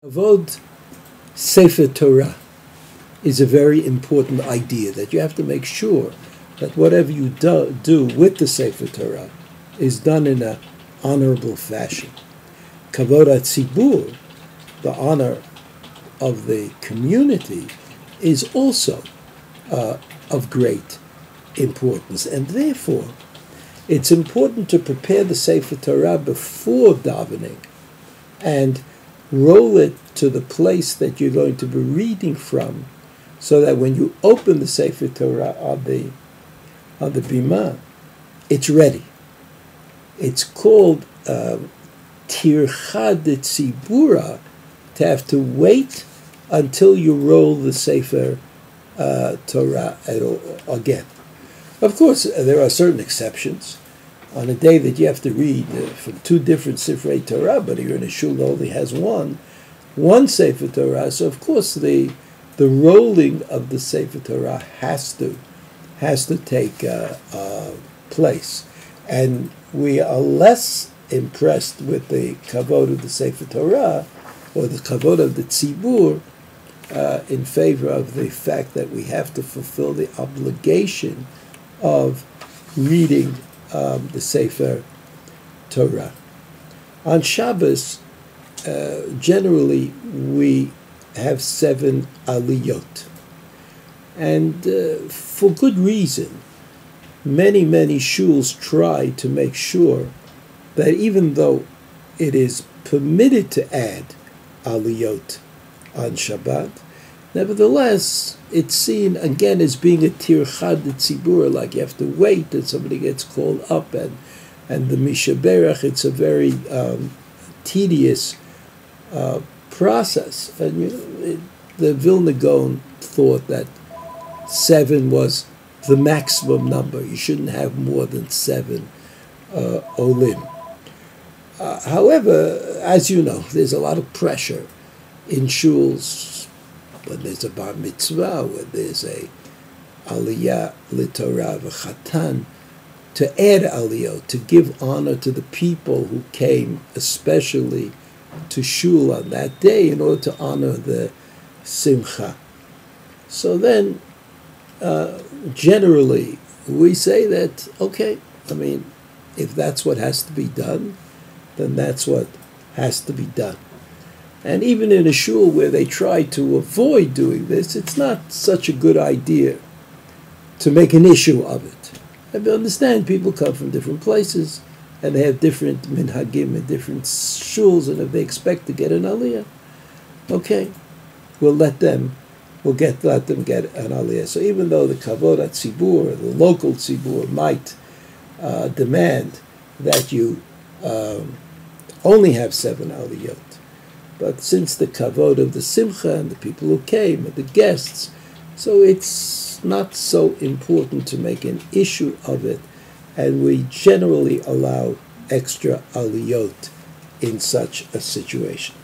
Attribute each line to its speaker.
Speaker 1: Kavod sefer Torah is a very important idea, that you have to make sure that whatever you do with the sefer Torah is done in an honorable fashion. Kavod HaTzibur, the honor of the community, is also of great importance, and therefore it's important to prepare the sefer Torah before davening and roll it to the place that you're going to be reading from, so that when you open the sefer Torah on the bima, it's ready. It's called tircha de tzibura, to have to wait until you roll the sefer Torah again. Of course, there are certain exceptions. On a day that you have to read from two different sefer Torah, but you're in a shul that only has one sefer Torah, so of course the rolling of the sefer Torah has to take place, and we are less impressed with the kavod of the sefer Torah or the kavod of the tzibur in favor of the fact that we have to fulfill the obligation of reading the sefer Torah. On Shabbos, generally we have 7 aliyot, and for good reason. Many shuls try to make sure that even though it is permitted to add aliyot on Shabbat, nevertheless, it's seen again as being a tircha de tzibur, like you have to wait that somebody gets called up, and the mishaberach, it's a very tedious process. And the Vilna Gaon thought that 7 was the maximum number. You shouldn't have more than 7 olim. However, as you know, there's a lot of pressure in shuls when there's a bar mitzvah, when there's a aliyah litorah v'chatan, to add aliyot, to give honor to the people who came especially to shul on that day in order to honor the simcha. So then, generally, we say that, okay, I mean, if that's what has to be done, then that's what has to be done. And even in a shul where they try to avoid doing this, it's not such a good idea to make an issue of it. I understand people come from different places, and they have different minhagim in different shuls, and if they expect to get an aliyah, okay, we'll let them get an aliyah. So even though the kavod tzibur, the local tzibur, might demand that you only have 7 aliyot, but since the kavod of the simcha and the people who came and the guests, so it's not so important to make an issue of it, and we generally allow extra aliyot in such a situation.